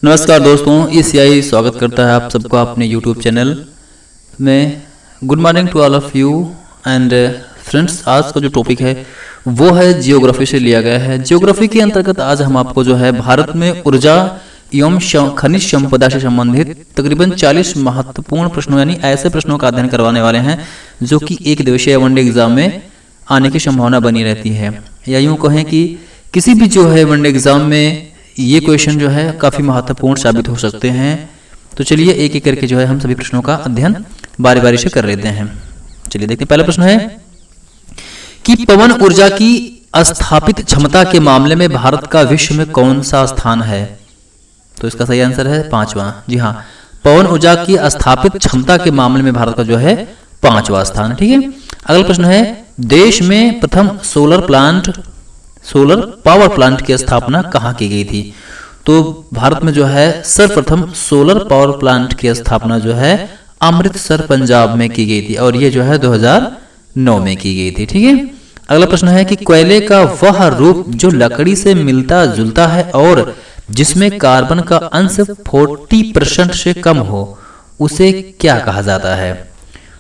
नमस्कार दोस्तों, ECI स्वागत करता है आप सबको अपने YouTube चैनल में। Good morning to all of you and friends. आज का जो टॉपिक है वो है जियोग्राफी से लिया गया है। जियोग्राफी के अंतर्गत आज हम आपको जो है भारत में ऊर्जा एवं खनिज संपदा से संबंधित तकरीबन 40 महत्वपूर्ण प्रश्नों यानी ऐसे प्रश्नों का अध्ययन करवाने वाले हैं जो कि एक दिवसीय वनडे एग्जाम में आने की संभावना बनी रहती है, या यूँ कहें कि किसी भी जो है वनडे एग्जाम में ये क्वेश्चन जो है काफ़ी महत्वपूर्ण साबित हो सकते हैं। तो चलिए एक एक करके जो है हम सभी प्रश्नों का अध्ययन बारी बारी से कर लेते हैं। चलिए देखते हैं। पहला प्रश्न है कि पवन ऊर्जा की स्थापित क्षमता के मामले में भारत का विश्व में कौन सा स्थान है? तो इसका सही आंसर है 5वां। जी हाँ, पवन ऊर्जा की स्थापित क्षमता के मामले में भारत का जो है 5वां स्थान। ठीक है। अगला प्रश्न है देश में प्रथम सोलर पावर प्लांट की स्थापना कहाँ की गई थी? तो भारत में जो है सर्वप्रथम सोलर पावर प्लांट की स्थापना जो है अमृतसर पंजाब में की गई थी और ये जो है 2009 में की गई थी। ठीक है। अगला प्रश्न है कि कोयले का वह रूप जो लकड़ी से मिलता जुलता है और जिसमें कार्बन का अंश 40% से कम हो उसे क्या कहा जाता है?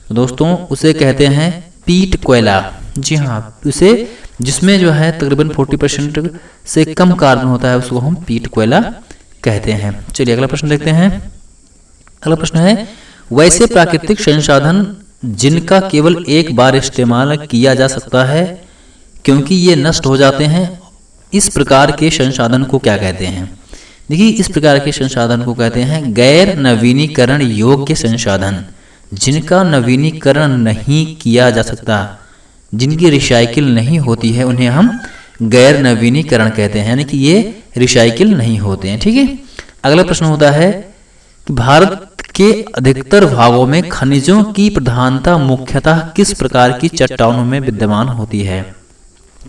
तो दोस्तों उसे कहते हैं पीट कोयला। जी हाँ, उसे जिसमें जो है तकरीबन 40% से कम कार्बन होता है उसको हम पीट कोयला कहते हैं। चलिए अगला प्रश्न देखते हैं। अगला प्रश्न है वैसे प्राकृतिक संसाधन जिनका केवल एक बार इस्तेमाल किया जा सकता है क्योंकि ये नष्ट हो जाते हैं, इस प्रकार के संसाधन को क्या कहते हैं? देखिए, इस प्रकार के संसाधन को कहते हैं गैर नवीनीकरण योग्य संसाधन। जिनका नवीनीकरण नहीं किया जा सकता, जिनकी रिसाइकिल नहीं होती है, उन्हें हम गैर नवीनीकरण कहते हैं, यानी कि ये रिसाइकिल नहीं होते हैं। ठीक है। अगला प्रश्न होता है कि भारत के अधिकतर भागों में खनिजों की प्रधानता मुख्यतः किस प्रकार की चट्टानों में विद्यमान होती है?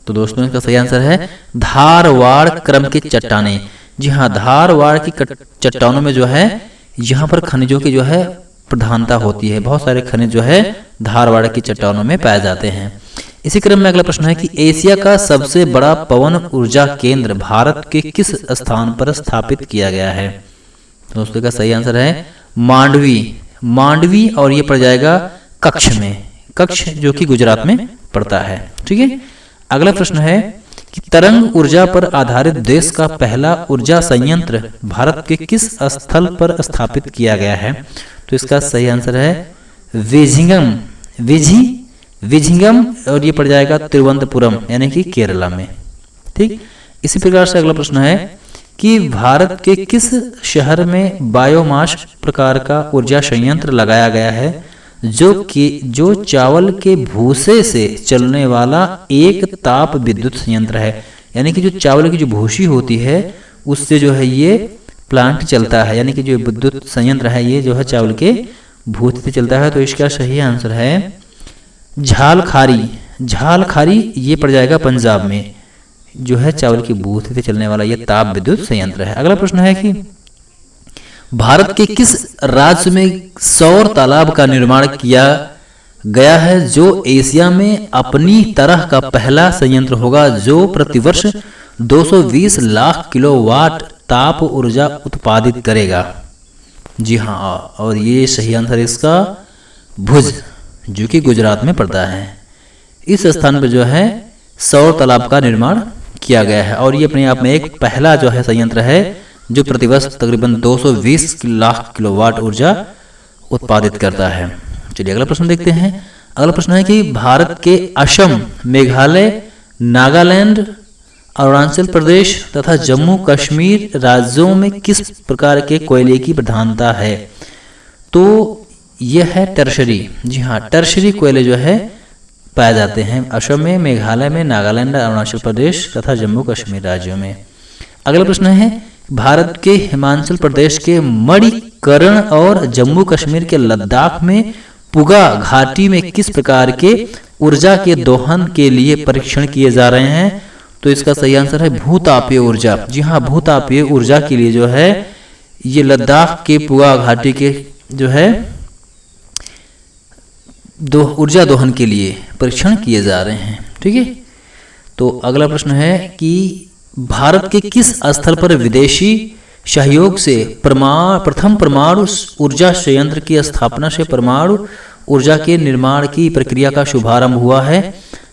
तो दोस्तों इसका सही आंसर है धारवाड़ क्रम की चट्टानें। जी हाँ, धारवाड़ की चट्टानों में जो है यहाँ पर खनिजों की जो है प्रधानता होती है। बहुत सारे खनिज जो है धारवाड़ की चट्टानों में पाए जाते हैं। इसी क्रम में अगला प्रश्न है कि एशिया का सबसे बड़ा पवन ऊर्जा केंद्र भारत के किस स्थान पर स्थापित किया गया है? दोस्तों का सही आंसर है मांडवी और ये पड़ जाएगा कच्छ जो कि गुजरात में पड़ता है। ठीक है। अगला प्रश्न है कि तरंग ऊर्जा पर आधारित देश का पहला ऊर्जा संयंत्र भारत के किस स्थल पर स्थापित किया गया है? तो इसका सही आंसर है विझिंगम और ये पड़ जाएगा तिरुवनंतपुरम यानी कि केरला में। ठीक। इसी प्रकार से अगला प्रश्न है कि भारत के किस शहर में बायोमास प्रकार का ऊर्जा संयंत्र लगाया गया है जो चावल के भूसे से चलने वाला एक ताप विद्युत संयंत्र है? यानी कि जो चावल की जो भूसी होती है उससे जो है ये प्लांट चलता है, यानी कि जो विद्युत संयंत्र है ये जो है चावल के भूसे से चलता है। तो इसका सही आंसर है झालखारी ये पड़ जाएगा पंजाब में, जो है चावल की भूसे से चलने वाला ये ताप विद्युत संयंत्र है। अगला प्रश्न है कि भारत के किस राज्य में सौर तालाब का निर्माण किया गया है जो एशिया में अपनी तरह का पहला संयंत्र होगा जो प्रतिवर्ष 220 लाख किलोवाट ताप ऊर्जा उत्पादित करेगा? जी हाँ, और ये सही आंसर इसका भुज जो कि गुजरात में पड़ता है। इस स्थान पर जो है सौर तालाब का निर्माण किया गया है और ये अपने आप में एक पहला जो है संयंत्र है जो प्रतिवर्ष तकरीबन 220 लाख किलोवाट ऊर्जा उत्पादित करता है। चलिए अगला प्रश्न देखते हैं। अगला प्रश्न है कि भारत के असम, मेघालय, नागालैंड, अरुणाचल प्रदेश तथा जम्मू कश्मीर राज्यों में किस प्रकार के कोयले की प्रधानता है? तो यह है टर्शरी। जी हाँ, टर्शरी कोयले जो है पाए जाते हैं असम में, मेघालय में, नागालैंड, अरुणाचल प्रदेश तथा जम्मू कश्मीर राज्यों में। अगला प्रश्न है भारत के हिमाचल प्रदेश के मणिकर्ण और जम्मू कश्मीर के लद्दाख में पुगा घाटी में किस प्रकार के ऊर्जा के दोहन के लिए परीक्षण किए जा रहे हैं? तो इसका सही आंसर है भूतापीय ऊर्जा। जी हाँ, भूतापीय ऊर्जा के लिए जो है ये लद्दाख के पुगा घाटी के जो है ऊर्जा दोहन के लिए परीक्षण किए जा रहे हैं। ठीक है। तो अगला प्रश्न है कि भारत के किस स्थल पर विदेशी सहयोग से प्रथम परमाणु ऊर्जा संयंत्र की स्थापना से परमाणु ऊर्जा के निर्माण की प्रक्रिया का शुभारंभ हुआ है।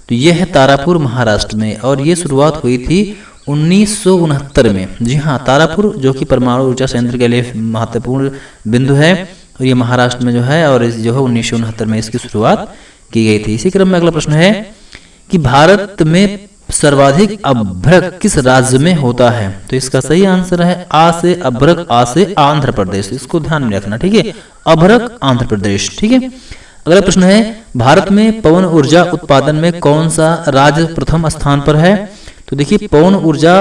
तो यह है तारापुर महाराष्ट्र में, और ये शुरुआत हुई थी 1969 में। जी हाँ, तारापुर जो कि परमाणु ऊर्जा संयंत्र के लिए महत्वपूर्ण बिंदु है, और ये महाराष्ट्र में जो है, और इस जो है 1969 में इसकी शुरुआत की गई थी। इसी क्रम में अगला प्रश्न है कि भारत में सर्वाधिक अभ्रक किस राज्य में होता है? तो इसका सही आंसर है आ से अभ्रक, आ से आंध्र प्रदेश। इसको ध्यान में रखना, ठीक है, अभ्रक आंध्र प्रदेश। ठीक है, अगला प्रश्न है भारत में पवन ऊर्जा उत्पादन में कौन सा राज्य प्रथम स्थान पर है? तो देखिए, पवन ऊर्जा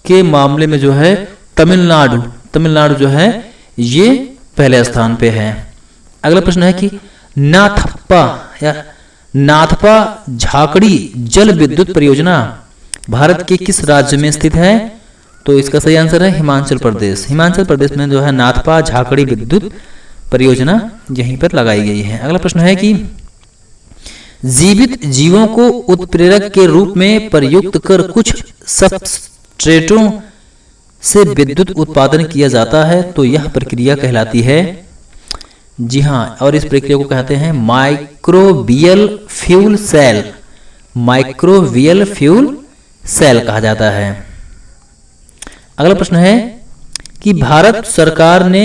के मामले में जो है तमिलनाडु जो है ये पहले स्थान पे है। अगला प्रश्न है कि नाथपा झाकड़ी जल विद्युत परियोजना भारत के किस राज्य में स्थित है? तो इसका सही आंसर है हिमाचल प्रदेश। हिमाचल प्रदेश में जो है नाथपा झाकड़ी विद्युत परियोजना यहीं पर लगाई गई है। अगला प्रश्न है कि जीवित जीवों को उत्प्रेरक के रूप में प्रयुक्त कर कुछ सबस्ट्रेटों से विद्युत उत्पादन किया जाता है, तो यह प्रक्रिया कहलाती है, जी हाँ, और इस प्रक्रिया को कहते हैं microbial fuel cell. Microbial fuel cell कहा जाता है। अगला प्रश्न है कि भारत सरकार ने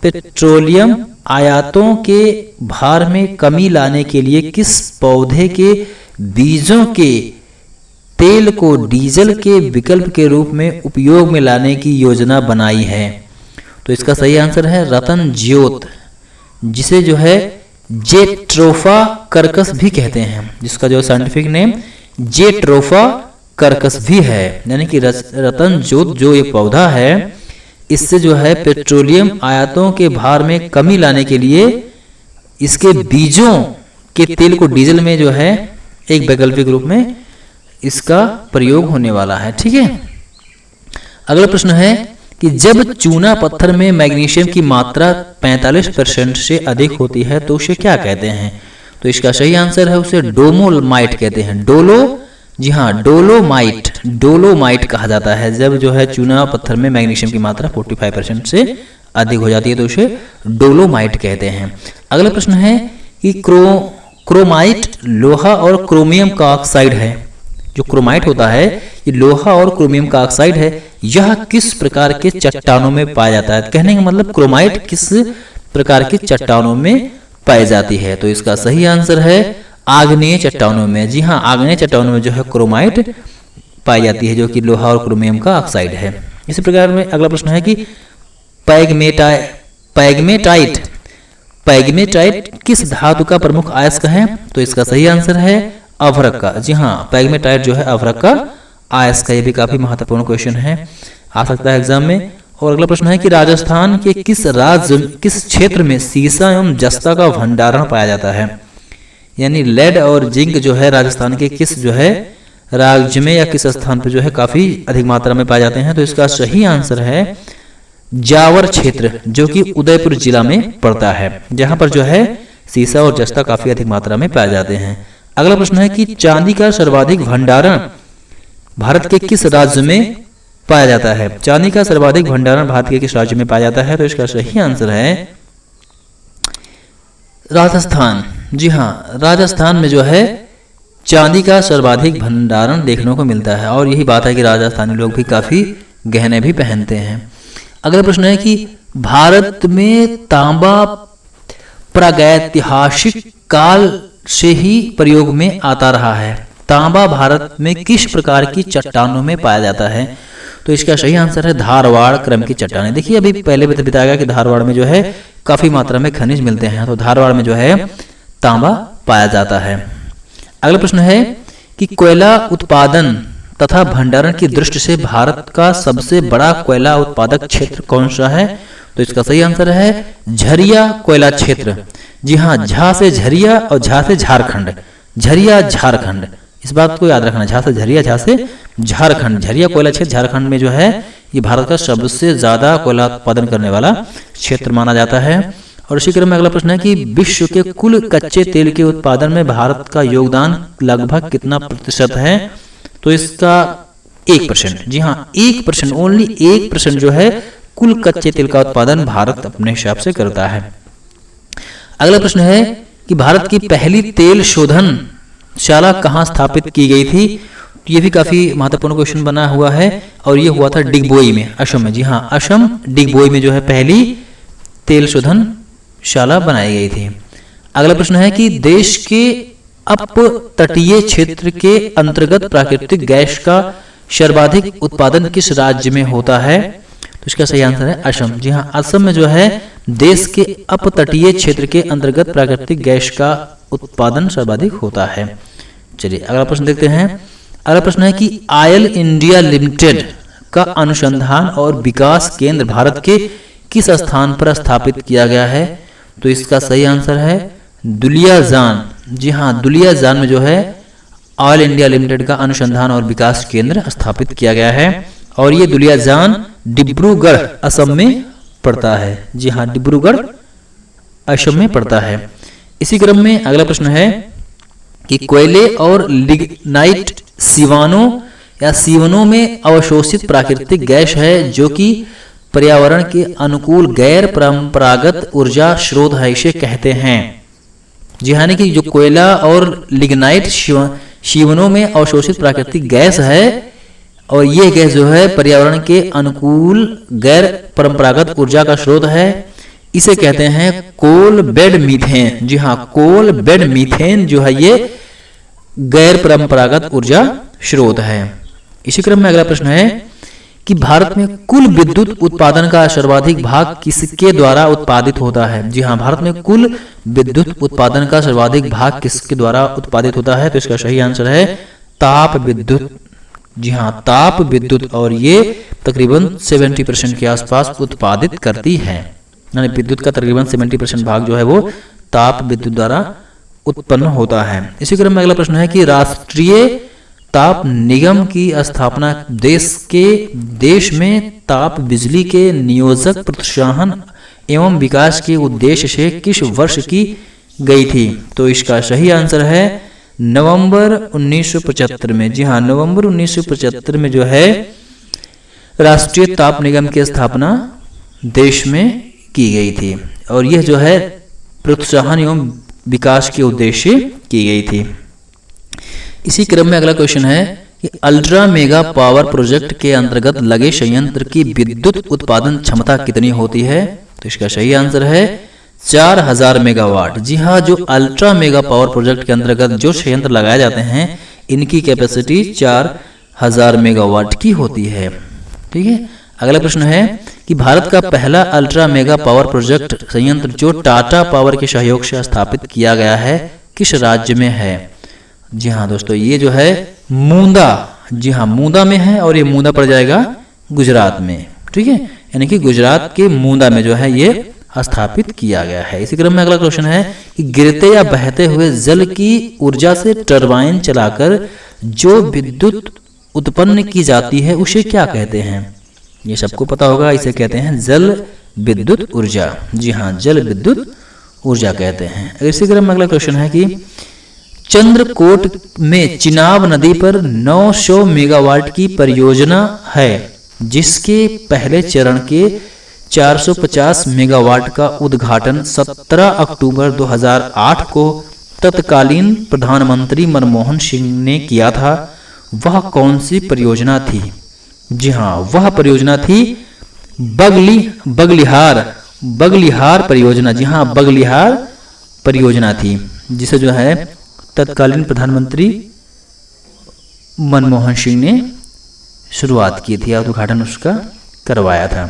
पेट्रोलियम आयातों के भार में कमी लाने के लिए किस पौधे के बीजों के तेल को डीजल के विकल्प के रूप में उपयोग में लाने की योजना बनाई है? तो इसका सही आंसर है रतन ज्योत, जिसे जो है जेट्रोफा कर्कस भी कहते हैं, जिसका जो साइंटिफिक नेम जेट्रोफा कर्कस भी है। यानी कि रतन ज्योत जो ये पौधा है, इससे जो है पेट्रोलियम आयातों के भार में कमी लाने के लिए इसके बीजों के तेल को डीजल में जो है एक वैकल्पिक रूप में इसका प्रयोग होने वाला है। ठीक है, अगला प्रश्न है कि जब चूना पत्थर में मैग्नीशियम की मात्रा 45% से अधिक होती है तो उसे क्या कहते हैं? तो इसका सही आंसर है उसे डोलोमाइट कहते हैं। जी हाँ, डोलोमाइट कहा जाता है जब जो है चूना पत्थर में मैग्नीशियम की मात्रा 45% से अधिक हो जाती है तो उसे डोलोमाइट कहते हैं। अगला प्रश्न है कि क्रोमाइट लोहा और क्रोमियम का ऑक्साइड है। जो क्रोमाइट होता है ये लोहा और क्रोमियम का ऑक्साइड है। यह किस प्रकार के चट्टानों में पाया जाता है? कहने का मतलब क्रोमाइट किस प्रकार की चट्टानों में पाई जाती है? तो इसका सही आंसर है आग्नेय चट्टानों में। जी हाँ, आग्नेय चट्टानों में जो है क्रोमाइट पाई जाती है, जो कि लोहा और क्रोमियम का ऑक्साइड है। इसी प्रकार में अगला प्रश्न है कि पैगमेटाइट किस धातु का प्रमुख अयस्क है? तो इसका सही आंसर है अभ्रक का। जी हाँ, पैगमेटाइट जो है अभ्रक का अयस्क है। ये भी काफी महत्वपूर्ण क्वेश्चन है, आ सकता है एग्जाम में। और अगला प्रश्न है कि राजस्थान के किस क्षेत्र में सीसा एवं जस्ता का भंडारण पाया जाता है? यानी लेड और जिंक जो है राजस्थान के किस जो है राज्य में या किस स्थान पर जो है काफी अधिक मात्रा में पाए जाते हैं? तो इसका सही आंसर है जावर क्षेत्र, जो कि उदयपुर जिला में पड़ता है, जहां पर जो है सीसा और जस्ता काफी अधिक मात्रा में पाए जाते हैं। अगला प्रश्न है कि चांदी का सर्वाधिक भंडारण भारत के किस राज्य में पाया जाता है? चांदी का सर्वाधिक भंडारण भारत के किस राज्य में पाया जाता है? तो इसका सही आंसर है राजस्थान। जी हाँ, राजस्थान में जो है चांदी का सर्वाधिक भंडारण देखने को मिलता है, और यही बात है कि राजस्थानी लोग भी काफी गहने भी पहनते हैं। अगला प्रश्न है कि भारत में तांबा प्रागैतिहासिक काल से ही प्रयोग में आता रहा है। तांबा भारत में किस प्रकार की चट्टानों में पाया जाता है? तो इसका सही आंसर है धारवाड़ क्रम की चट्टानें। देखिए, अभी पहले भी बताया गया कि धारवाड़ में जो है काफी मात्रा में खनिज मिलते हैं, तो धारवाड़ में जो है तांबा पाया जाता है। अगला प्रश्न है कि कोयला उत्पादन तथा भंडारण की दृष्टि से भारत का सबसे बड़ा कोयला उत्पादक क्षेत्र कौन सा है? तो इसका सही आंसर है झरिया कोयला क्षेत्र। जी हाँ, झा से झरिया और झा से झारखंड, झरिया झारखंड, इस बात को याद रखना, झा से झरिया, झा से झारखंड। झरिया कोयला क्षेत्र झारखंड में जो है ये भारत का सबसे ज्यादा कोयला उत्पादन करने वाला क्षेत्र माना जाता है। और इसी क्रम में अगला प्रश्न है कि विश्व के कुल कच्चे तेल के उत्पादन में भारत का योगदान लगभग कितना प्रतिशत है? तो इसका 1%। जी हाँ, 1%, ओनली 1% जो है कुल कच्चे तेल का उत्पादन भारत अपने हिसाब से करता है। अगला प्रश्न है कि भारत की पहली तेल शोधनशाला कहाँ स्थापित की गई थी। ये भी काफी महत्वपूर्ण क्वेश्चन बना हुआ है और ये हुआ था डिगबोई में, असम में। जी हाँ, असम डिगबोई में जो है पहली तेल शोधनशाला बनाई गई थी। अगला प्रश्न है कि देश के अपतटीय क्षेत्र के अंतर्गत प्राकृतिक गैस का सर्वाधिक उत्पादन किस राज्य में होता है। तो इसका सही आंसर है असम। जी हाँ, असम में जो है देश के अपतटीय क्षेत्र के अंतर्गत प्राकृतिक गैस का उत्पादन सर्वाधिक होता है। चलिए अगला प्रश्न देखते हैं। अगला प्रश्न है कि ऑयल इंडिया लिमिटेड का अनुसंधान और विकास केंद्र भारत के किस स्थान पर स्थापित किया गया है। तो इसका सही आंसर है दुलियाजान। जी हाँ, दुलियाजान में जो है ऑयल इंडिया लिमिटेड का अनुसंधान और विकास केंद्र स्थापित किया गया है और ये दुलियाजान डिब्रूगढ़ असम में पड़ता है। जी हाँ, डिब्रूगढ़ असम में पड़ता है। इसी क्रम में अगला प्रश्न है कि कोयले और लिग्नाइट सीवनों में अवशोषित प्राकृतिक गैस है जो कि पर्यावरण के अनुकूल गैर परंपरागत ऊर्जा स्रोत है, इसे कहते हैं। जी हाँ, कि जो कोयला और लिग्नाइट सीवनों में अवशोषित प्राकृतिक गैस है और ये गैस जो है पर्यावरण के अनुकूल गैर परंपरागत ऊर्जा का स्रोत है, इसे कहते हैं कोल बेड मीथेन। जी हाँ, कोल बेड मीथेन जो है ये गैर परंपरागत ऊर्जा स्रोत है। इसी क्रम में अगला प्रश्न है कि भारत में कुल विद्युत उत्पादन का सर्वाधिक भाग किसके द्वारा उत्पादित होता है। जी हाँ, भारत में कुल विद्युत उत्पादन का सर्वाधिक भाग किसके द्वारा उत्पादित होता है। तो इसका सही आंसर है ताप विद्युत। जी हाँ, ताप विद्युत, और ये तकरीबन 70% के आसपास उत्पादित करती है। यानी विद्युत का तकरीबन 70% भाग जो है वो ताप विद्युत द्वारा उत्पन्न होता है। इसी क्रम में अगला प्रश्न है कि राष्ट्रीय ताप निगम की स्थापना देश में ताप बिजली के नियोजक प्रोत्साहन एवं विकास के उद्देश्य से किस वर्ष की गई थी। तो इसका सही आंसर है नवंबर 1975 में। जी हाँ, नवंबर 1975 में जो है राष्ट्रीय ताप निगम की स्थापना देश में की गई थी और यह जो है प्रोत्साहन एवं विकास के उद्देश्य की गई थी। इसी क्रम में अगला क्वेश्चन है कि अल्ट्रा मेगा पावर प्रोजेक्ट के अंतर्गत लगे संयंत्र की विद्युत उत्पादन क्षमता कितनी होती है। तो इसका सही आंसर है 4000 मेगावाट। जी हाँ, जो अल्ट्रा मेगा पावर प्रोजेक्ट के अंतर्गत जो संयंत्र लगाए जाते हैं इनकी कैपेसिटी 4000 मेगावाट की होती है। ठीक है, अगला प्रश्न है कि भारत का पहला अल्ट्रा मेगा पावर प्रोजेक्ट संयंत्र जो टाटा पावर के सहयोग से स्थापित किया गया है किस राज्य में है। जी हाँ दोस्तों, ये जो है मूंदा। जी हाँ, मूंदा में है और ये मूंदा पड़ जाएगा गुजरात में। ठीक है, यानी कि गुजरात के मूंदा में जो है ये स्थापित किया गया है। इसी क्रम में अगला क्वेश्चन है कि गिरते या बहते हुए जल की ऊर्जा से टरबाइन चलाकर जो विद्युत उत्पन्न की जाती है उसे क्या कहते हैं। ये सबको पता होगा, इसे कहते हैं जल विद्युत ऊर्जा। जी हाँ, जल विद्युत ऊर्जा कहते हैं। इसी क्रम में अगला क्वेश्चन है कि चंद्रकोट में चिनाब नदी पर 900 मेगावाट की परियोजना है जिसके पहले चरण के 450 मेगावाट का उद्घाटन 17 अक्टूबर 2008 को तत्कालीन प्रधानमंत्री मनमोहन सिंह ने किया था। वह कौन सी परियोजना थी। जी हाँ, वह परियोजना थी बगलिहार परियोजना। जी हाँ, बगलिहार परियोजना थी जिसे जो है तत्कालीन प्रधानमंत्री मनमोहन सिंह ने शुरुआत की थी और उद्घाटन उसका करवाया था।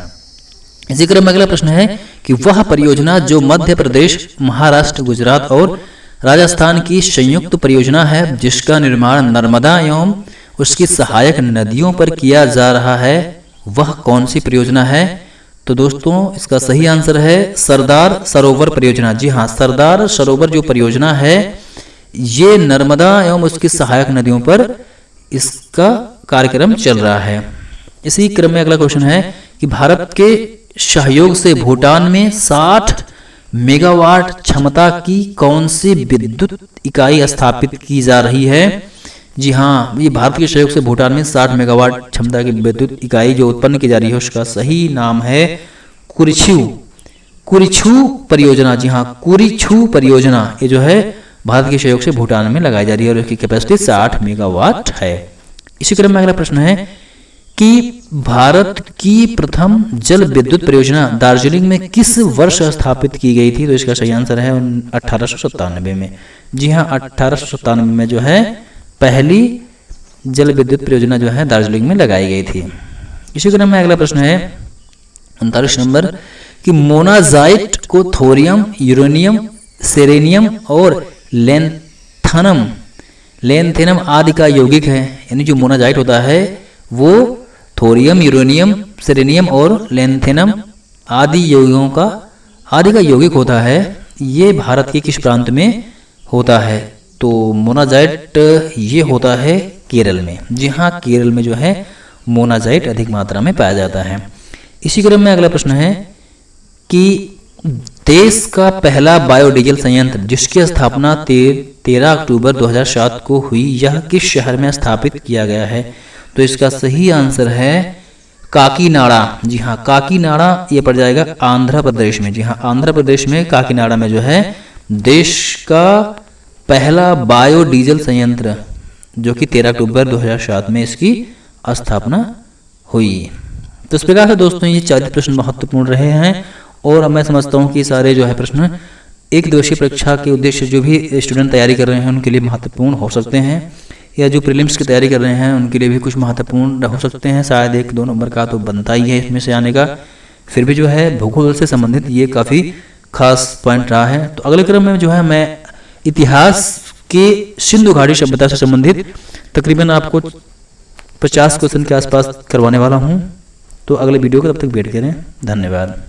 इसी क्रम में अगला प्रश्न है कि वह परियोजना जो मध्य प्रदेश, महाराष्ट्र, गुजरात और राजस्थान की संयुक्त परियोजना है जिसका निर्माण नर्मदा एवं उसकी सहायक नदियों पर किया जा रहा है, वह कौन सी परियोजना है। तो दोस्तों इसका सही आंसर है सरदार सरोवर परियोजना। जी हाँ, सरदार सरोवर जो परियोजना है ये नर्मदा एवं उसकी सहायक नदियों पर इसका कार्यक्रम चल रहा है। इसी क्रम में अगला क्वेश्चन है कि भारत के सहयोग से भूटान में 60 मेगावाट क्षमता की कौन सी विद्युत इकाई स्थापित की जा रही है। जी हाँ, ये भारत के सहयोग से भूटान में 60 मेगावाट क्षमता की विद्युत इकाई जो उत्पन्न की जा रही है उसका सही नाम है कुरिछू कुरिछू परियोजना। जी हाँ, कुरिछू परियोजना ये जो है भारत के सहयोग से भूटान में लगाई जा रही है और इसकी कैपेसिटी 60 मेगावाट है। इसी क्रम में अगला प्रश्न है कि भारत की प्रथम जल विद्युत परियोजना दार्जिलिंग में किस वर्ष स्थापित की गई थी? तो इसका सही आंसर है 1897 में। जी हाँ, 1897 में जो है पहली जल विद्युत परियोजना जो है दार्जिलिंग में लगाई गई थी। इसी क्रम में अगला प्रश्न है 39 नंबर कि मोनाजाइट को थोरियम, यूरेनियम, सेलेनियम और लेंथेनम आदि का यौगिक है। यानी जो मोनाजाइट होता है वो थोरियम, यूरेनियम, सेलेनियम और लेंथेनम आदि का यौगिक होता है। ये भारत के किस प्रांत में होता है? तो मोनाजाइट ये होता है केरल में। जी हाँ, केरल में जो है मोनाजाइट अधिक मात्रा में पाया जाता है। इसी क्रम में अगला प्रश्न है कि देश का पहला बायोडीजल संयंत्र जिसकी स्थापना 13 अक्टूबर 2007 को हुई, यह किस शहर में स्थापित किया गया है? तो इसका सही आंसर है काकीनाडा। जी हाँ, काकीनाडा ये पड़ जाएगा आंध्र प्रदेश में। जी हाँ, आंध्र प्रदेश में काकीनाडा में जो है देश का पहला बायोडीजल संयंत्र जो कि 13 अक्टूबर 2007 में इसकी स्थापना हुई। तो इस प्रकार से दोस्तों ये 40 प्रश्न महत्वपूर्ण रहे हैं और मैं समझता हूँ कि सारे जो है प्रश्न एक दिवसीय परीक्षा के उद्देश्य जो भी स्टूडेंट तैयारी कर रहे हैं उनके लिए महत्वपूर्ण हो सकते हैं, या जो प्रीलिम्स की तैयारी कर रहे हैं उनके लिए भी कुछ महत्वपूर्ण हो सकते हैं। शायद 1-2 नंबर का तो बनता ही है इसमें से आने का। फिर भी जो है भूगोल से संबंधित ये काफ़ी खास पॉइंट रहा है। तो अगले क्रम में जो है मैं इतिहास के सिंधु घाटी सभ्यता से संबंधित तकरीबन आपको 50 क्वेश्चन के आसपास करवाने वाला हूँ। तो अगले वीडियो को तब तक वेट करें। धन्यवाद।